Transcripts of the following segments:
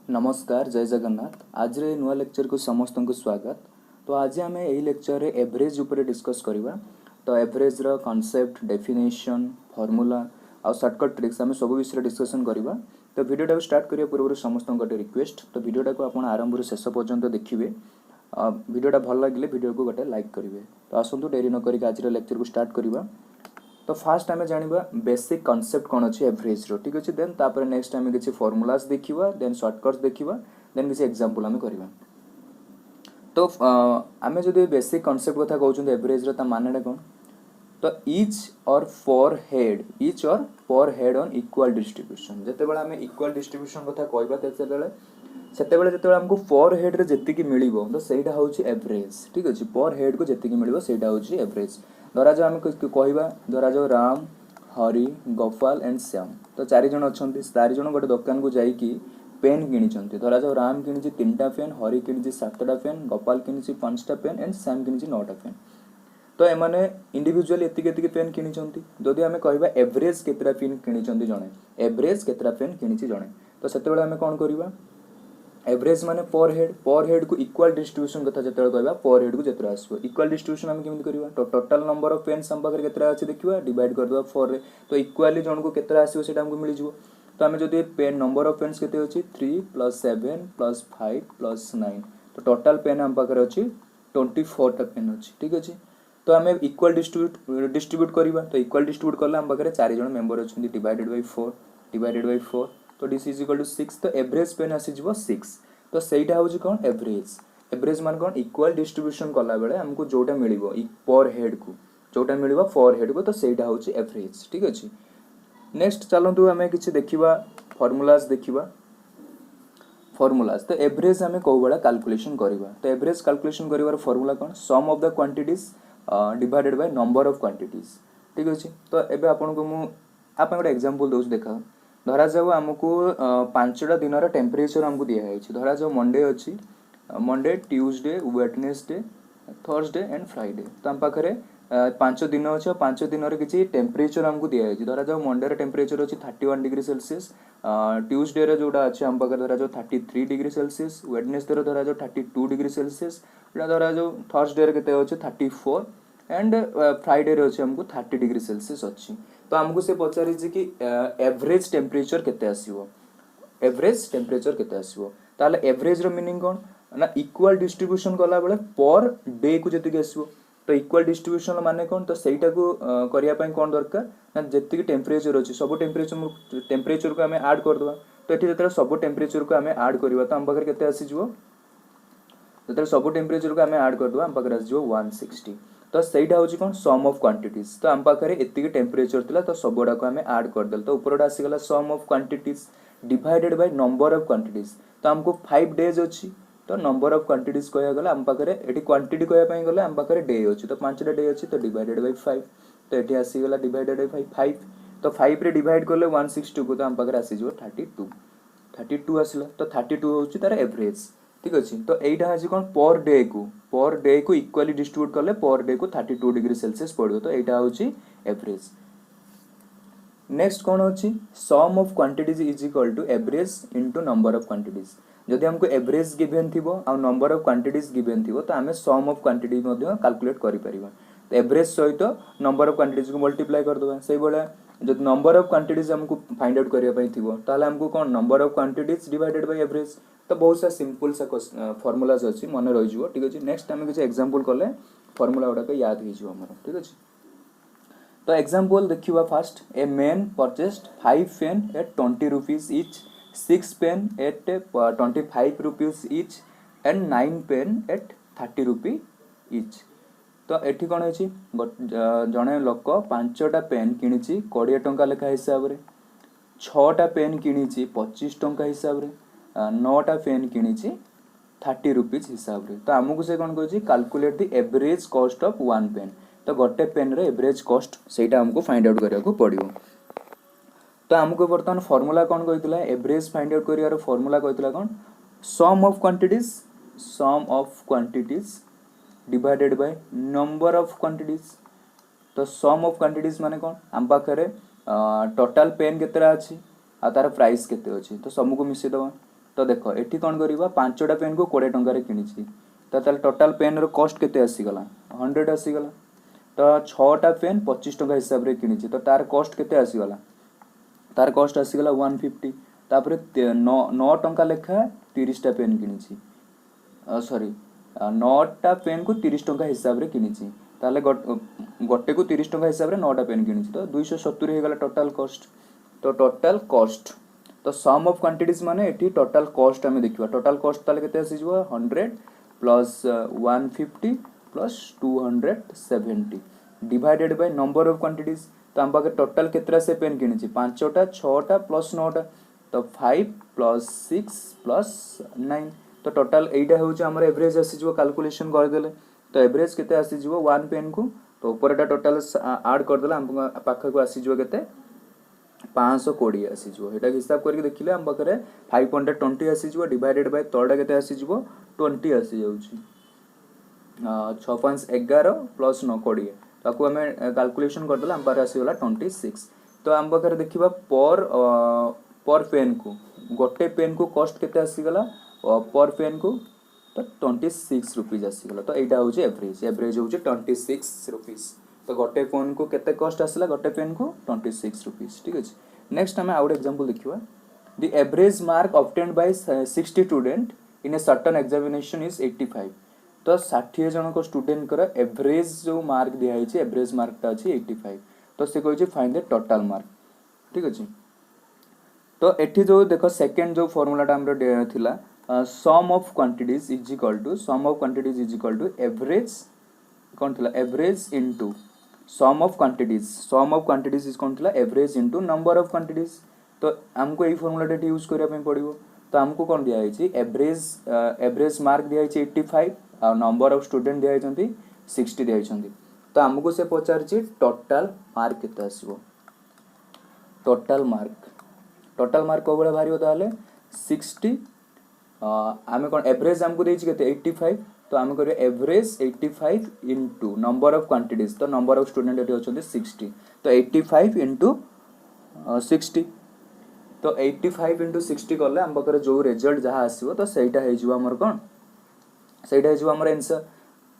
नमस्कार जय जगन्नाथ। आज रे नुआ लेक्चर को समस्त को स्वागत। तो आज आम यही लेक्चर रे एवरेज ऊपर डिस्कस करवा। तो एवरेज रो कांसेप्ट डेफिनेशन फॉर्मूला आ शॉर्टकट ट्रिक्स आम सब विषय डिस्कशन करवा। तो वीडियो को स्टार्ट करिया पूर्व समस्त गोटे रिक्वेस्ट, तो वीडियो को आप आरंभ शेष पर्यंत देखिए। वीडियोटा भल लगे वीडियो को गोटे लाइक करेंगे। तो आसतु डेरी न करिक आज लेक्चर को स्टार्ट करवा। तो फास्ट आम जाना बेसिक कॉन्सेप्ट कौन अच्छे एवरेज रो, ठीक अच्छे। देन तापर नेक्स्ट आम किसी फॉर्मूलास देखा, देन शॉर्टकट्स देखा, देन किसी एग्जांपल आम करवा। तो आम जो बेसिक कॉन्सेप्ट कथा कहते एवरेज रो मानेटा कौन, तो इच और पर हेड ऑन इक्वल डिस्ट्रीब्यूशन। जिते आम इक्वल डिस्ट्रीब्यूशन कथा कहवा से आमको पर हेड रे जेतिकी मिलिबो तो सेटा होची एवरेज, ठीक अछि। पर हेड को जेतिकी मिलिबो सेटा होची एवरेज। धरा जो आम कहवा, धरा जो राम, हरि, गोपाल एंड श्याम, तो 4 जन अच्छे। 4 जन गोटे दुकान को जाइकी पेन किनी। धरा जो राम किनी 3टा पेन, हरि किनी 7टा पेन, गोपाल किनी 5टा पेन एंड श्याम किनी 9टा पेन। तो एमाने इंडिविजुअली एतिक पेन किनी। जदि आम कहवा एवरेज केतरा पेन किनी जणे, एवरेज केतरा पेन किनी जणे, तो सेतेबेले आम कौन करवा, एवरेज माने पर हेड को इक्वल डिस्ट्रीब्यूशन कथा जते कहबा, पर हेड को जते आसबो इक्वल डिस्ट्रीब्यूशन हम केमि करबा। तो टोटल नंबर ऑफ पेन्स हम पाखरे केतरा अछि देखिबा, डिवाइड कर दबा 4 रे। तो इक्वली जण को केतरा आसीबो सेटा हमको मिलि जिवो। तो हम जदि पेन नंबर ऑफ पेन्स केते अछि 3 + 7 + 5 + 9, तो टोटल पेन हम पाखरे अछि 24 टा पेन अछि, ठीक अछि। तो आम इक्वल डिस्ट्रीब्यूट करवा। तो इक्वल डिस्ट्रीब्यूट कले हम पाखरे 4 जण मेंबर अछि, डिवाइडेड बाय 4 तो दिस इज इक्वल टू 6। तो एवरेज पेन आसी जीवो 6। तो सेटा होची कोन एवरेज। एवरेज मान कोन इक्वल डिस्ट्रीब्यूशन कला बेले हमको जोटा मिलिबो पर हेड को, जोटा मिलिबो पर हेड को, तो सेटा होची एवरेज, ठीक अछि। नेक्स्ट चलंतु हमें किछि देखिबा फार्मूलास देखिबा। फार्मूलास तो एवरेज हमें को बडा कैलकुलेशन करबा। तो एवरेज कैलकुलेशन करिवार फार्मूला कोन, sum of the quantities divided by number of quantities, ठीक अछि। तो एबे आपन को मु आपन गोटे एग्जांपल दोस देखा। धरा जाऊ आमको 5टा दिन टेम्परेचर आमको दिया है। धरा जाऊ मंडे अच्छी, Monday, Tuesday, Wednesday, Thursday and Friday. तो आम पाखे 5 दिन अच्छे, 5 दिन किसी टेम्परेचर आमको दिया है। धरा जाऊ मंडे टेम्परेचर अच्छी 31 डिग्री सेल्सियस, ट्यूसडे जोटा अच्छे आम पाखे धरा जाऊ 33 डिग्री सेल्सियस, वेडनेसडे धरा जाऊ 32 डिग्री सेल्सियस, धरा जाऊ थर्सडे के 34 एंड फ्राइडे अच्छे हमको 30 डिग्री सेल्सियस अच्छी। तो आमको से पचारि कि एवरेज टेम्परेचर केते आसीबो, एवरेज टेम्परेचर केते आसीबो। ताले एवरेज रो मीनिंग कोन ना, इक्वल डिस्ट्रीब्यूशन कला बेले पर डे को जेतिक आसीबो। तो इक्वल डिस्ट्रीब्यूशन माने कोन, तो सेटा को करिया पय कोन दरकार ना, जेतिक टेम्परेचर अछि सब टेम्परेचर को हमें ऐड कर दबा। तो एठी जेतरा सब टेम्परेचर को हमें ऐड करबा, तो हम पाखर केते आसी जिवो, जेतरा सब टेम्परेचर को हमें ऐड कर दबा हम पाखर आसी जिवो 160। तो सहीटा हूँ कौन, सम ऑफ क्वांटिटीज। तो आम पाखे एतिक टेम्परेचर थिला, तो सब गुड़ा को आम ऐड करदे। तो ऊपर आसीगला sum of quantities divided by number of quantities. तो हमको 5 डेज अच्छी, तो नंबर ऑफ क्वांटिटीज कह गले आम पाखे एटी क्वांटिटी कहवाई गले आम पाखे डे अच्छी। तो 5टा डे अच्छी, तो डिवाइडेड बाय 5। तो ये आसीगला डिवाइडेड बाय 5। तो 5 रे डिवाइड कले 160 को, तो आम पाखे आसी 32 आसला। तो 32 हूँ तार एवरेज, ठीक अच्छे। तो यहीटा आज कौन, पर डे को इक्वाली डिस्ट्रीब्यूट कले पर डे को 32 डिग्री सेल्सियस पड़ो। तो यहाँ हूँ एवरेज। नेक्स्ट कौन अच्छी, sum of quantities is equal to average into number of quantities. जदि हमको एवरेज गिवन थी आ नंबर ऑफ क्वांटिटीज गिवन थी, तो आम सम ऑफ क्वांटिटी कैलकुलेट कर पारिबा। तो एवरेज सहित नंबर ऑफ क्वांटिटीज को मल्टीप्लाई कर दबा। से भाया जब नंबर ऑफ क्वांटिटीज हमको फाइंड आउट करने थी, ताले हमको कौन, number of quantities divided by average. तो बहुत सा सिंपल सा फॉर्मूलाज अच्छी मन रही, ठीक अच्छे। नेक्स्ट आम किसी एग्जांपल कले फॉर्मूला गुड़ाक याद हो, ठीक अच्छे। तो एग्जांपल देखिबा fast, a man purchased 5 pen eight 20 rupees each, 6 pen eight 25 rupees each and 9 pen eight 30 rupee etch. तो एठी कौन है, जड़े लोक 5टा पेन किणी 20 टंका लेखा हिसाब से, 6टा पेन किणी 25 टंका हिसाब से, 9टा पेन किणी 30 रुपीज हिसाब से। तो आमको से कौन कह calculate the average cost of 1 pen. तो गोटे पेन रे एवरेज कॉस्ट सेटा हमको फाइंड आउट करने को पड़ो। तो आमको बर्तमान फॉर्मूला कौन कहता, एवरेज फाइंड आउट कर फॉर्मूला कहता कौन, sum of quantities divided by number of quantities. तो सम ऑफ क्वांटिटीज माने कौन, आम पाखे टोटाल पेन केतरा अच्छी आ तार प्राइस केते अच्छी। तो सबको मिसेई दबा। तो देख एठी कौन करवा 5टा पेन को 20 टंका किणी तो टोटाल पेन रो कॉस्ट केते आसीगला 100 आसीगला तो 6टा पेन 25 टंका हिसाब रे किणी तो तार कॉस्ट केते आसीगला तार कॉस्ट आसीगला 150 तापर 9 टंका लेखा 30टा पेन किणी सॉरी 9टा पेन को 30 टंका हिसाब रे किणी ताले गोटे को 30 टंका हिसाब रे 9टा पेन किणी तो 270 हे गला टोटल कॉस्ट तो टोटल कॉस्ट तो सम ऑफ क्वांटिटीज माने एठी टोटल कॉस्ट हमें देखिबा टोटल कॉस्ट ताले केते आसी जबो 100 plus 150 plus 270 divided by number of quantities तो हम पाके टोटल केतरा से पेन किणी 5टा 6टा प्लस 9टा तो 5 प्लस 6 प्लस 9 तो टोटल एटा होउछ हमर एवरेज आसी जबो कैलकुलेशन कर देले तो एवरेज केते आसी जबो 1 पेन को तो ऊपरटा टोटल ऐड कर देला हम पाखा को आसी जबो केते 520 आसी जबो एटा हिसाब करके देखिले हम पाखरे 520 आसी जबो डिवाइडेड बाय तोडा केते आसी जबो 20 आसी जाउची 6.11 प्लस 9 20 ताको हमें कैलकुलेशन कर देला हम पारे आसी गला 26 तो हम पाखरे देखिबा पर पेन को गोटे पेन को कॉस्ट केते आसी गला पर पेन को तो 26 रुपीज आसीगला तो एटा होची एवरेज होची 26 रुपीज तो गोटे पेन को केते कॉस्ट आसला गोटे पेन को 26 रुपीज ठीक अछि नेक्स्ट हमें आउट एग्जांपल देखिबा the average mark obtained by 60 student in a certain examination is 85 तो 60 जन को स्टूडेंट कर एवरेज जो मार्क दिया है एवरेज मार्क ता अछि 85 तो से कहै छै फाइंड द टोटल मार्क ठीक अछि तो एठी जो देखो सेकंड जो फार्मूलाटा हमर थिला sum of quantities is equal to average कौन थिला average into sum of quantities is कौन थिला average into number of quantities तो हमको एई फार्मूलाटा यूज करिया पे पड़िबो तो हमको कौन दिया है एवरेज मार्क दिया है 85 और नंबर ऑफ स्टूडेंट दिया है 60 दिया है तो हमको से पचार टोटल मार्क केते आसीबो टोटल मार्क को बळे भारी होता हले 60 आमे कोन एवरेज हमको देछि केते 85 तो आमे करियो average 85 into number of quantities तो नंबर ऑफ स्टूडेंट एटी होचंदी 60 तो 85 इनटू 60 तो 85 इनटू 60 करले हम बकर जो रिजल्ट जहा आसीबो तो सेटा हे जिवो हमर कोन सेटा हे जिवो हमर आंसर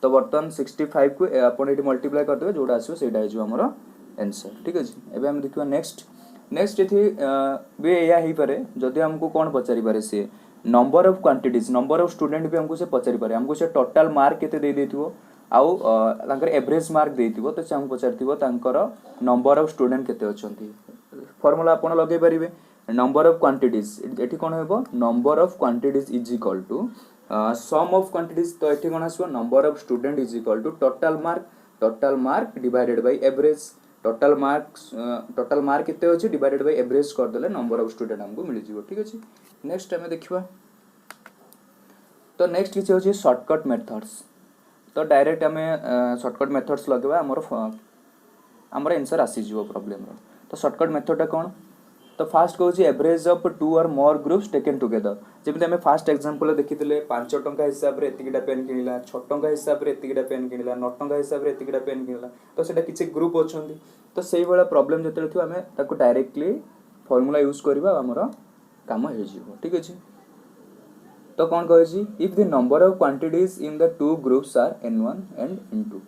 तो बर्तन 65 को अपन एटी मल्टीप्लाई कर देबे जोडा आसीबो सेटा हे जिवो हमर आंसर ठीक अछि एबे हम देखिबा नेक्स्ट इथि बे या ही पारे जदि हमको कोन पचारि पारे से number of quantities number of student भी हमको से पचारि पारे हमको से टोटल मार्क केते दे देथिवो आउ तांकर एवरेज मार्क देथिवो तो से हम पचारथिवो तांकर नंबर ऑफ स्टूडेंट केते अछंती फार्मूला आपण लगे परिबे नंबर ऑफ क्वांटिटीज एठी कोन हेबो number of quantities is equal to sum of quantities तो एठी कोन आसबो number of student is equal to total mark divided by average total mark केते अछि डिवाइडेड बाय एवरेज कर देले नंबर ऑफ स्टूडेंट हमको मिल जिवो ठीक अछि नेक्स्ट हमें देखिबा तो नेक्स्ट किछ अछि शॉर्टकट मेथड्स तो डायरेक्ट हमें शॉर्टकट मेथड्स लगेबा हमर आंसर आसी जिवो प्रॉब्लम रो तो शॉर्टकट मेथड कोन तो फास्ट कहूँ एवरेज ऑफ 2 और मोर ग्रुप्स टेकन टुगेदर जमी आम फास्ट एग्जांपल देखी 5 टंका हिसाब से एतिकटा पेन किणला 6 टंका हिसाब से एतिकटा पेन किणला 9 टंका हिसाब से एतिकटा पेन किणला तो सेटा किछि ग्रुप अछंती तो सेही वाला प्रॉब्लम जते थि आमे ताको डायरेक्टली फार्मूला यूज करबा हमर काम हे जिवो ठीक अछि तो कोन कहै छी if the number of quantities in the two groups are n1 and n2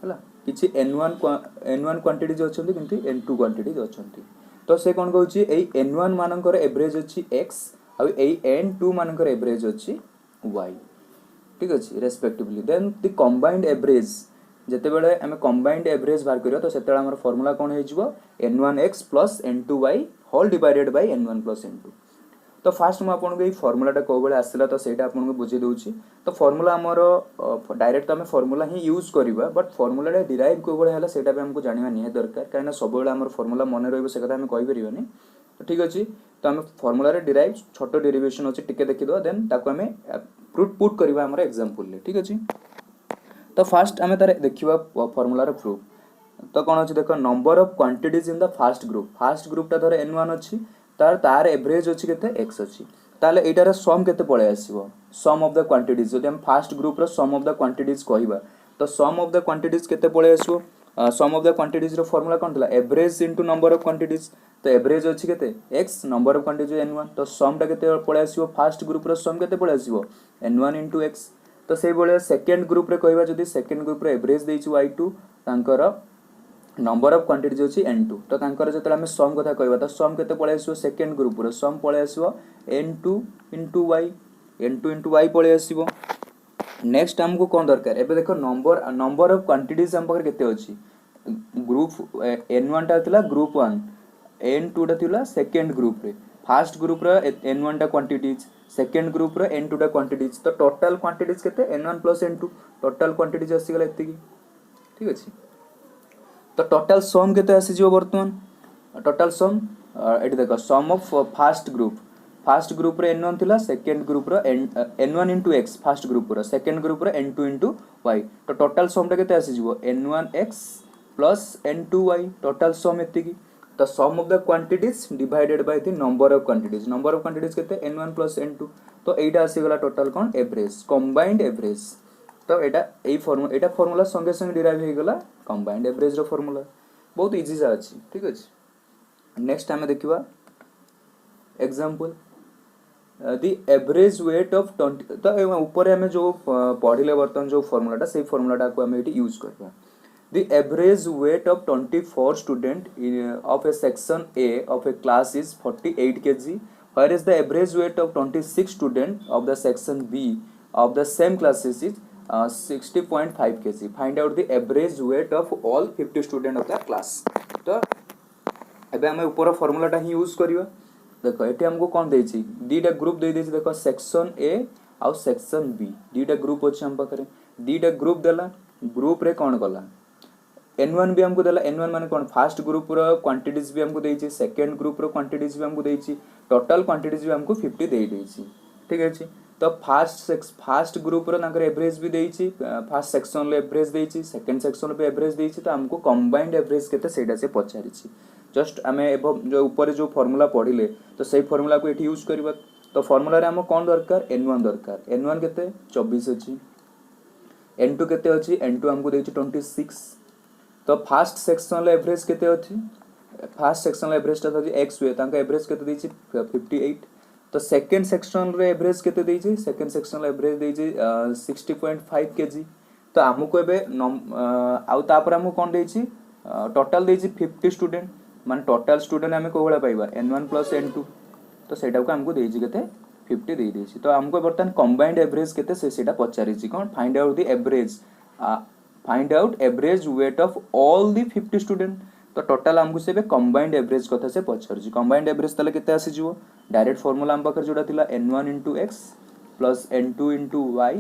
हला किछि n1 क्वांटिटीज अछंती किंतु n2 क्वांटिटीज अछंती तो से कोन कहू छी एई n1 मानकर एवरेज अछि x आ एई n2 मानकर एवरेज अछि y ठीक अछि respectively then the combined average जते बेले हम कंबाइंड एवरेज बार करियो तो सेते हमर फार्मूला कोन हे जिवो n1x + n2y whole divided by n1 + n2 तो फास्ट मु आपन के फार्मूलाटा को बेले आसिला तो सेटा आपन को बुझे दोछि तो फार्मूला हमर डायरेक्ट हम फार्मूला ही यूज करबा बट फार्मूलाटा डिराइव को बेले हला सेटा पे हमको जानिबा नहीं दरकार कारणा सब बेले हमर फार्मूला मन रहइबो से कथा हम कहि परिबानी तो ठीक अछि तो हम फार्मूला रे डिराइव छोटो डेरिवेशन अछि टिके देखि दो देन ताको हम पुट करबा हमर एग्जांपल ले ठीक अछि तो फास्ट हम तारे देखिबा फार्मूला रे प्रूफ तो कोन अछि देखो number of quantities in the first group ता धर n1 अछि तार एवरेज अछि केते x अछि ताले एटार सम केते पळे आसीबो सम ऑफ द क्वांटिटीज जदि हम फर्स्ट ग्रुप रो सम ऑफ द क्वांटिटीज कहिबा तो सम ऑफ द क्वांटिटीज केते पळे आसीबो सम ऑफ द क्वांटिटीज रो फार्मूला कोन थला average into number of quantities तो एवरेज अछि केते x number of quantities n1 तो सम टा केते पळे आसीबो फर्स्ट ग्रुप रो सम केते पळे आसीबो n1 इनटू x तो सेही बळे सेकंड ग्रुप रे कहबा जदी सेकंड ग्रुप रे एवरेज देइछु y2 तांकर नंबर ऑफ क्वांटिटीज अछि n2 तो तांकर जतले हम सम कथा कहबा तो सम केते पळे आसीबो सेकंड ग्रुप रो सम पळे आसीबो n2 इनटू y पळे आसीबो नेक्स्ट हमको कोन दरकार एबे देखो नंबर ऑफ क्वांटिटीज हम पाखर केते अछि ग्रुप n1 टा थिला ग्रुप 1 n2 टा थिला सेकंड ग्रुप रे फर्स्ट ग्रुप रे n1 टा क्वांटिटीज सेकंड ग्रुप रे n2 टा क्वांटिटीज तो टोटल क्वांटिटीज केते n1 plus n2 total quantities आसी गला एति ठीक अछि तो टोटल सम केते आसी जिवो वर्तमान टोटल सम एटी देखो सम ऑफ फर्स्ट ग्रुप रे n1 थिला सेकंड ग्रुप रो n1 into x first group रो सेकंड ग्रुप रो n2 into y तो टोटल सम टा केते आसी जिवो n1x plus n2y total sum एति की तो sum of the quantities divided by the number of quantities केते n1 plus n2 तो एटा आसी गला टोटल कोन एवरेज कंबाइंड एवरेज तो एटा फार्मूला संगे संगे डिराइव हे गला कंबाइंड एवरेज रो फार्मूला बहुत इजी सा अछि ठीक अछि नेक्स्ट हमें देखिबा example the average weight of 20 तो ऊपर हमें जो पढ़िले बर्तन जो फार्मूलाटा से फार्मूलाटा को हमें एटी यूज करबा the average weight of 24 student of a section A of a class is 48 kg whereas the average weight of 26 student of the section B of the same classes is 60.5 kg find out the average weight of all 50 student of the class तो एबे हमें ऊपर फार्मूलाटा ही use करबा देखो eighty हमको कौन देछि दीटा group दे देछि देखो सेक्शन ए और सेक्शन बी दीटा ग्रुप अछि हम पाखरे दीटा ग्रुप देला ग्रुप रे कौन गला n1 भी हमको देला n1 माने कौन फर्स्ट ग्रुप रो क्वांटिटीज भी हमको देछि सेकंड ग्रुप रो क्वांटिटीज भी हमको देछि टोटल क्वांटिटीज भी हमको 50 दे देछि ठीक अछि तो फर्स्ट ग्रुप रो नकर एवरेज भी देछि फर्स्ट सेक्शन रे एवरेज देछि सेकंड सेक्शन पे एवरेज देछि तो हमको कंबाइंड एवरेज केते सेटा से पचारिछि जस्ट आमे जो ऊपर जो फार्मूला पढ़िले तो सही फार्मूला को एठी यूज करबा तो फार्मूला रे हम कोन दरकार n1 दरकार n1 केते 24 अछि n2 केते अछि n2 हमको देछि 26 तो फर्स्ट सेक्शन रे एवरेज केते अछि फर्स्ट सेक्शन रे एवरेज ता अछि x वे तांका एवरेज केते देछि 58 तो सेकंड सेक्शन रे एवरेज केते देछि सेकंड सेक्शन रे एवरेज देछि 60.5 kg तो हमको एबे आउ तापर हमको कोन देछि टोटल देछि 50 स्टूडेंट मान टोटल स्टूडेंट हमें को बळा पाइबा n1 plus n2 तो सेटा को हमको देछि केते 50 दे देछि तो हमको बर्तन कंबाइंड एवरेज केते सेटा पचारिछि कोन find out average weight of all the 50 student तो टोटल हमको सेबे कंबाइंड एवरेज कथा से पचारिछि कंबाइंड एवरेज तले केते आसी जिवो डायरेक्ट फार्मूला हम पाकर जोडा थिला n1 into x plus n2 into y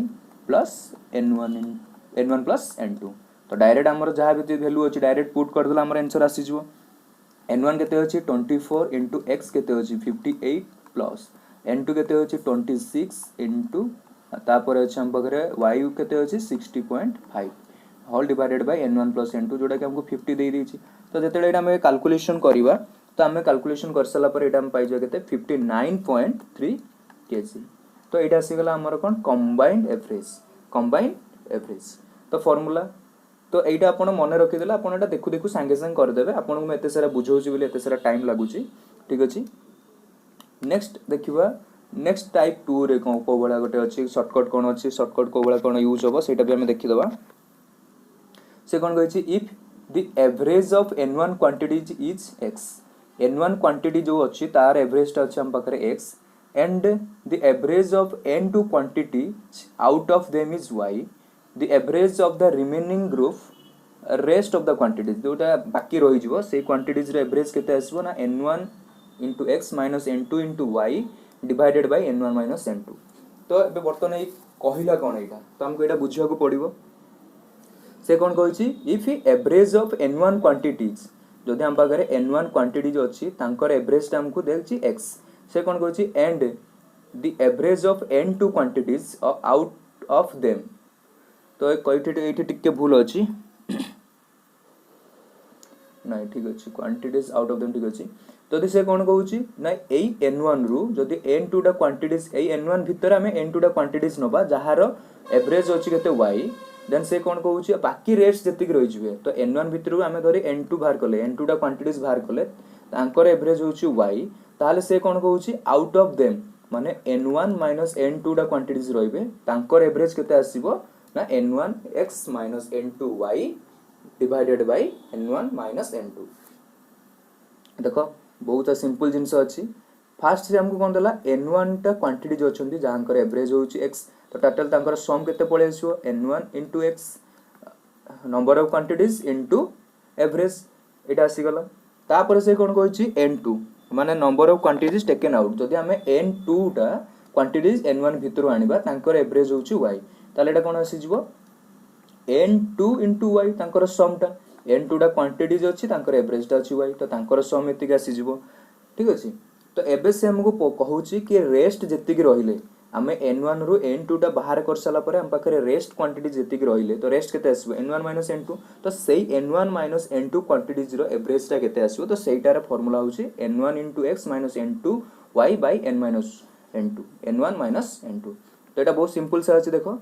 plus n1 plus n2 तो डायरेक्ट हमर जहा भी वैल्यू अछि डायरेक्ट पुट कर देला हमर आंसर आसी जिवो n1 केते अछि 24 into x केते अछि 58 plus n2 केते अछि 26 into तापर अछि हम पकरे y केते अछि 60.5 whole divided by n1 plus n2 जोडा कि हमको 50 दे देछि तो जेतेले एटा हम कैलकुलेशन करबा तो हम कैलकुलेशन कर सला पर एटा हम पाइ जा केते 59.3 kg तो एटा आसी गला हमर कोन कंबाइंड एवरेज तो फार्मूला तो एटा आपण मन रखि देला आपण एटा देखु देखु संगे संग कर देबे आपण को एते सारा बुझौछि बोली एते सारा टाइम लागुछि ठीक अछि नेक्स्ट देखिबा नेक्स्ट टाइप 2 रे को उपबळा गोटे अछि शॉर्टकट कोन अछि शॉर्टकट को बळा कोन यूज होबो सेटा भी हम देखि देबा से कोन कहै छी if the average of n1 quantities is x n1 quantity जो अछि तार एवरेज ता अछि हम पाखरे x and the average of n2 quantities out of them is y the average of the remaining group rest of the quantities जोटा बाकी रही जिवो से क्वांटिटीज रे एवरेज केते आसीबो ना n1 into x minus n2 into y divided by n1 minus n2 तो एबे बर्तन ए कहिला कोन एटा तो हमको एटा बुझिया को पड़िबो से कोन कहै छी if average of n1 quantities जदि हम पाखरे n1 क्वांटिटी जो अछि तांकर एवरेज ता हमको देल छी x से कोन कहै छी and the average of n2 quantities out of them तो एठी टिके भूल अछि नहीं ठीक अछि क्वांटिटीज आउट ऑफ देम ठीक अछि जदि से कौन कहूँ ना यही N1 रु जदि N2 टा क्वांटिटीज यही N1 भितर आम N2 टा क्वांटिटीज नबा जार एवरेज अच्छी केते y देन से कौन कहूँ बाकी रेट्स जी रही तो N1 भितर आम धरी N2 बाहर कले N2 टा क्वांटिटीज बाहर कले तांकर एवरेज होची y ताले से कौन कहूँ आउट ऑफ देम माने N1 माइनस N2 टा क्वांटिटीज रहिबे तांकर एवरेज केते आसीबो ना N1x minus N2y divided by N1 minus N2 देखो बहुत सिंपल जिनस अच्छी फास्ट से हमको कौन देला N1 टा क्वांटिटीज अच्छी जहाँ एवरेज होची x तो टोटल तांकर सम केते पळे आसीबो N1 into x number of quantities into average एटा आसी गला तापर से कौन कहछि N2 माने number of quantities taken out जदि हमें N2 टा क्वांटिटीज N1 भितर आनिबा तांकर एवरेज होची y ताले एटा कोन आसी जिवो N2 into y तांकर सम टा N2 टा क्वांटिटीज अछि तांकर एवरेज टा अछि y तो तांकर सम एतिक आसी जिवो ठीक अछि तो एबे से हमको कहूची कि रेस्ट जेतिक रहिले आमे N1 रु N2 टा बाहर कर साला परे हम पाखरे रेस्ट क्वांटिटी जेतिक रहिले तो रेस्ट केते आसीबो N1 - N2 तो सेही N1 - N2 क्वांटिटीज रो एवरेज टा केते आसीबो तो सेहीटार फार्मूला होची N1 * x - N2 y / N - N2 N1 - N2 तो एटा बहुत सिंपल से अछि देखो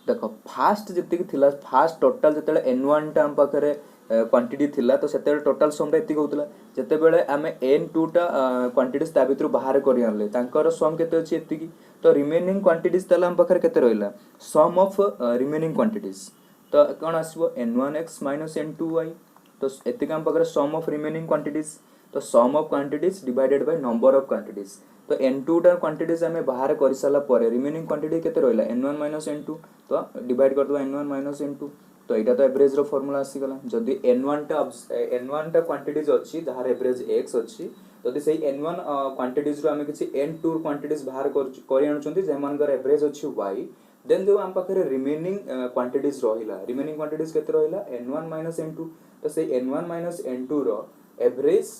देखो फास्ट जेतिक थिला फास्ट टोटल जतेले N1 टा हम पाखरे क्वांटिटी थिला तो सेते टोटल सम टा एतिक होतला जते बेले आमे N2 टा क्वांटिटीज ता भितर बाहर करि आनले तांकर सम केते अछि एतिकी तो रिमेनिंग क्वांटिटीज तला हम पाखरे केते रहिला सम ऑफ रिमेनिंग क्वांटिटीज तो कोन आसीबो N1x - N2y तो एतिक हम पाखरे सम ऑफ रिमेनिंग क्वांटिटीज तो sum of quantities divided by number of quantities तो N2 टा क्वांटिटीज हमें बाहर कर साला परे रिमेनिंग क्वांटिटी केते रहिला N1 - N2 तो डिवाइड कर दो N1 - N2 तो एटा तो एवरेज रो फार्मूला आसी गला जदी N1 टा क्वांटिटीज अछि जहार एवरेज x अछि जदी सेही N1 क्वांटिटीज रो हमें किछि N2 क्वांटिटीज बाहर करि आनुचंती जे मानकर एवरेज अछि y देन जो हम पाखरे रिमेनिंग क्वांटिटीज रहिला रिमेनिंग क्वांटिटीज केते रहिला N1 - N2 तो सेही N1 - N2 रो एवरेज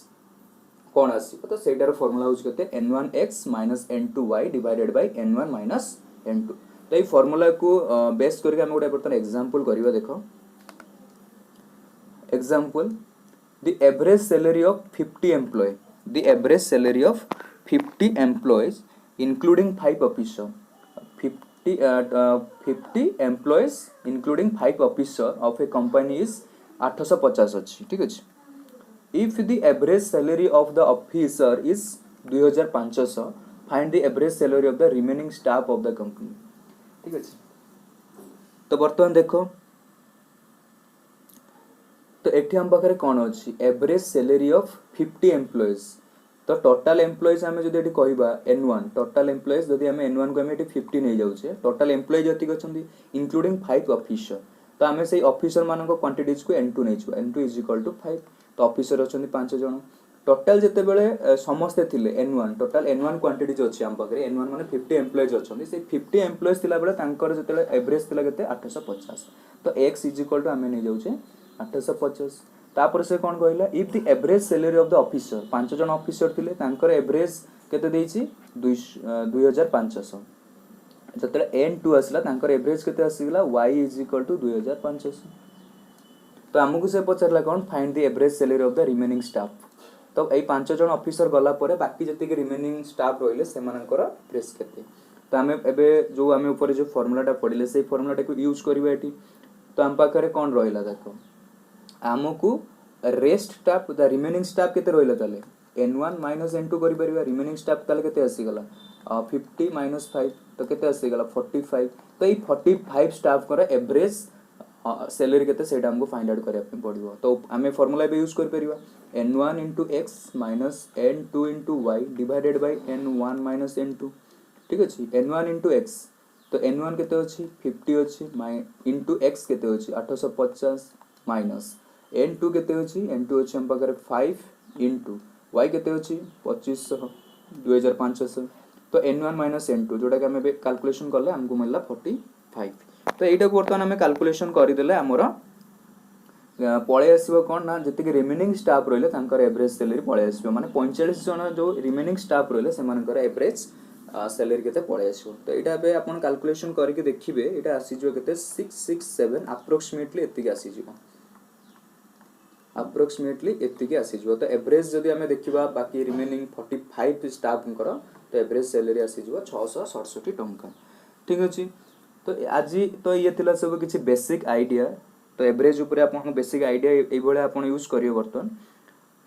कोन आसी तो सेटार फार्मूला होछ केते N1x - N2y divided by N1 - N2 तो ये फार्मूला को बेस करके हम गोटे बर्तन एग्जांपल करिवा देखो example the average salary of 50 employ the average salary of 50 employees including 5 officer 50 employees including 5 officer of a company is 850 अछि ठीक अछि if the average salary of the officer is 2500 find the average salary of the remaining staff of the company ठीक है तो बर्तमान देखो तो एठी हम पाखरे कोन अछि एवरेज सैलरी ऑफ 50 एम्प्लॉयज तो टोटल एम्प्लॉयज हमें जदी एठी कहबा N1 टोटल एम्प्लॉयज जदी हमें N1 को हमें एठी 50 नै जाउ छे टोटल एम्प्लॉय जति अछंती इंक्लूडिंग 5 ऑफिसर तो हमें सेही ऑफिसर मानको को क्वांटिटीज को N2 नै छु N2 = 5 तो ऑफिसर अछंती 5 जण टोटल जेते बेले समस्ते थिले N1 टोटल N1 क्वांटिटीज अछि हम पाखरे N1 माने 50 एम्प्लॉयज अछंती से 50 एम्प्लॉयज थिला बेले तांकर जेते एवरेज थिला केते 850 तो x = हमें नै जाउ छे 850 तापर से कोन कहला if the average salary of the officer 5 जण ऑफिसर थिले तांकर एवरेज केते देछि 2500 जते N2 असला तांकर एवरेज केते आसीगला y = 2500 तो हमकु से पचरला कोन find the average salary of the remaining staff तो ए 5 जण ऑफिसर गला परे बाकी जति के रिमेनिंग स्टाफ रहिले से मानकर प्रेस केते तो हमें एबे जो हमें ऊपर जो फार्मूलाटा पढिले से फार्मूलाटा को यूज करबा एठी तो हम पाखरे कोन रहिला देखो हमकु rest staff the remaining staff केते रहिला ताले N1 - N2 करि परिबा रिमेनिंग स्टाफ ताले केते आसी गला 50 - 5 तो केते आसी गला 45 तो ए 45 स्टाफ कर एवरेज सैलरी केते सेटा हमको फाइंड आउट करिया पे पड़िबो तो हमें फार्मूला बे यूज कर परिबा N1 * x - N2 * y divided by N1 - N2 ठीक अछि N1 * x तो N1 केते अछि 50 अछि into x केते अछि 850 माइनस N2 केते अछि N2 अछि हम पाकर 5 into y केते अछि 2500 2500 तो N1 - N2 जोटा कि हमें कैलकुलेशन करले हमको मिलला 45 तो एटा को बर्तमान हमें कैलकुलेशन करि देले हमरो पळे आसीबो कोन ना जति के रिमेनिंग स्टाफ रहले तांकर एवरेज सैलरी पळे आसीबो माने 45 जण जो रिमेनिंग स्टाफ रहले से मानकर एवरेज सैलरी केते पळे आसीबो तो एटा बे आपण कैलकुलेशन करके देखिबे एटा आसी जो केते 667 अप्रोक्सीमेटली एति आसी जो अप्रोक्सीमेटली एतिकी आसीजिवो तो एवरेज जदि आमे देखिबा बाकी रिमेनिंग 45 स्टाफ तो एवरेज सैलरी आसीजिवो 667 टंका ठीक अछि। तो आज तो ये थिला सब किछि बेसिक आइडिया तो एवरेज ऊपर आपन बेसिक आइडिया एई बळे आपन यूज करियो बर्तन।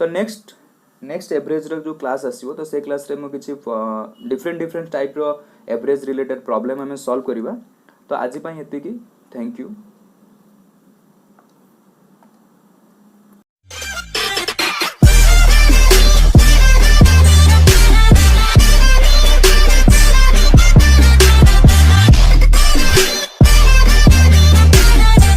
तो नेक्स्ट एवरेज रो जो क्लास आसीबो तो से क्लास रे मो किछि डिफरेंट टाइप रो एवरेज रिलेटेड प्रॉब्लम हमें सॉल्व करिबा। तो आज पई एतिकी थैंक यू।